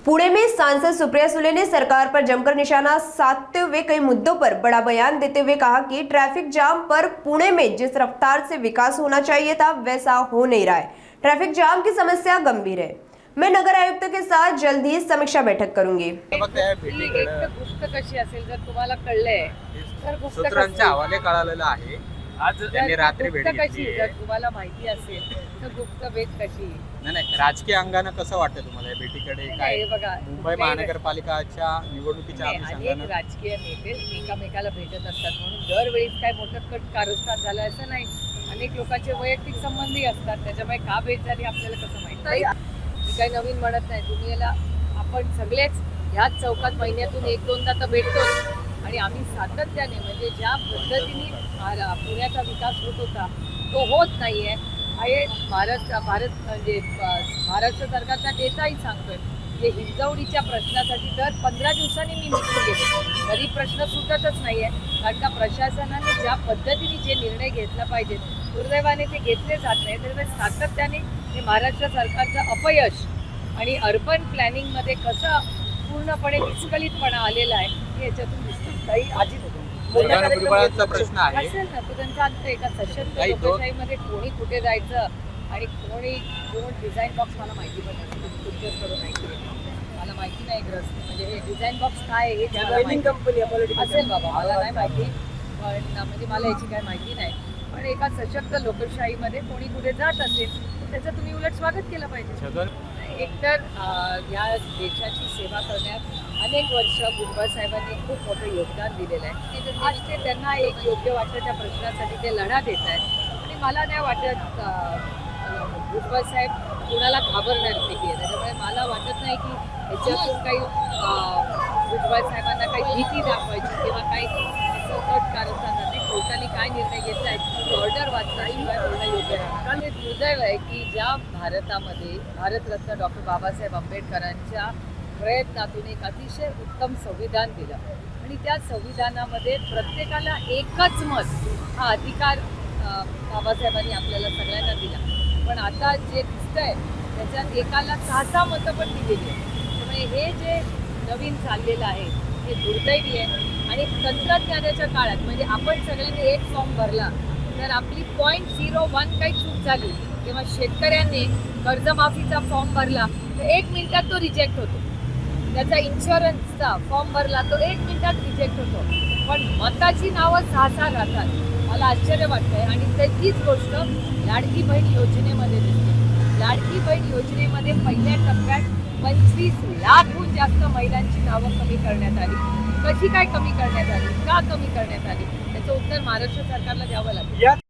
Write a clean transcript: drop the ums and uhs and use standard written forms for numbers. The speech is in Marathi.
पुणे में सांसद सुप्रिया सुले ने सरकार पर जमकर निशाना साधते हुए कई मुद्दों पर बड़ा बयान देते हुए कहा कि ट्रैफिक जाम पर पुणे में जिस रफ्तार से विकास होना चाहिए था वैसा हो नहीं रहा है। ट्रैफिक जाम की समस्या गंभीर है। मैं नगर आयुक्त के साथ जल्द ही समीक्षा बैठक करूंगी। गुप्त कशी असेल जर तुम्हाला कळलंय तर गुप्त सूत्रांच्या हवाले कळालेलं आहे। आज त्यांनी रात्री भेट कशी घेतली जर तुम्हाला माहिती असेल तर गुप्त भेट कशी नाही राजकीय अंगानं कसं वाटतं तुम्हाला या भेटीकडे काय हे बघा मुंबई महानगरपालिकाच्या निवडणुकीच्या अनेक अनुषंगानं राजकीय नेते एकामेकाला भेटत असतात म्हणून दरवेळीच काय मोठं कट कारस्थान झालं असं नाही। अनेक लोकांचे वैयक्तिक संबंधी असतात त्याच्यामुळे का भेट झाली आपल्याला कसं माहित नाही। मी काही नवीन म्हणत नाही तुम्ही याला आपण सगळेच ह्याच चौकात महिन्यातून एक दोनदा तर भेटतोच आणि आम्ही सातत्याने म्हणजे ज्या पद्धतीने पुण्याचा विकास होत होता तो होत नाहीये हे महाराष्ट्र सरकारचा डेटाही सांगतोय। जे हिंजवडीच्या प्रश्नासाठी दर 15 दिवसांनी मी मीटिंग घेते तरी प्रश्न सुटतच नाहीये कारण का प्रशासनाने ज्या पद्धतीने जे निर्णय घेतला पाहिजे दुर्दैवाने ते घेतले जात नाही। त्यामुळे सातत्याने हे महाराष्ट्र सरकारचं अपयश आणि अर्बन प्लॅनिंगमध्ये कसं पूर्णपणे विस्कळीतपणा आलेला आहे हे याच्यातून दिसतं। काही आधी भुजबळांचा प्रश्न आहे असेल ना तो त्यांचा अर्थ एका सशक्त लोकशाहीमध्ये कोणी कुठे जायचं आणि कोण डिझाईन बॉक्स मला माहिती पण नाही तुमच्याकडून माहिती मला माहिती नाही ग्रस्त म्हणजे हे डिझाईन बॉक्स काय आहे हे कंपनी असेल बाबा मला नाही माहिती पण म्हणजे मला याची काय माहिती नाही पण एका सशक्त लोकशाहीमध्ये कोणी कुठे जात असेल तर त्याचं तुम्ही उलट स्वागत केलं पाहिजे। एकतर या देशाची सेवा करण्यात अनेक वर्ष भुजबळ साहेबांनी खूप मोठं योगदान दिलेलं आहे। आज ते त्यांना एक योग्य वाटतं त्या प्रश्नासाठी ते लढा देत आहेत आणि मला नाही वाटत भुजबळ साहेब कुणाला घाबरण्यापैकी आहे। त्याच्यामुळे मला वाटत नाही की याच्यातून काही भुजबळ साहेबांना काही भीती दाखवायची किंवा काही असं कट कारस्थान नाही। कोर्टाने काय निर्णय घेतला आहे ऑर्डर वाचल्याशिवाय बोलणं योग्य राहणार कारण हे दुर्दैव आहे की ज्या भारतामध्ये भारतरत्न डॉक्टर बाबासाहेब आंबेडकरांच्या प्रयत्नातून एक अतिशय उत्तम संविधान दिलं आणि त्या संविधानामध्ये प्रत्येकाला एकच मत हा अधिकार बाबासाहेबांनी आपल्याला सगळ्यांना दिला पण आता जे दिसतंय त्याच्यात एकाला 6 मतं पण दिलेली आहे। त्यामुळे हे जे नवीन चाललेलं आहे हे दुर्दैवी आहे आणि तंत्रज्ञानाच्या काळात म्हणजे आपण सगळ्यांनी एक फॉर्म भरला तर आपली 0.01 काही चूक झाली किंवा शेतकऱ्यांनी कर्जमाफीचा फॉर्म भरला तर 1 मिनिटात तो रिजेक्ट होतो। त्याचा इन्शुरन्सचा फॉर्म भरला तो 1 मिनिटात रिजेक्ट होतो पण मताची नावं 6 राहतात। मला आश्चर्य वाटतंय आणि तीच गोष्ट लाडकी बहीण योजनेमध्ये दिसते। लाडकी बहीण योजनेमध्ये पहिल्या टप्प्यात 25 लाखहून जास्त महिलांची नावं कमी करण्यात आली। कशी काय कमी करण्यात आली का कमी करण्यात आली त्याचं उत्तर महाराष्ट्र सरकारला द्यावं लागेल।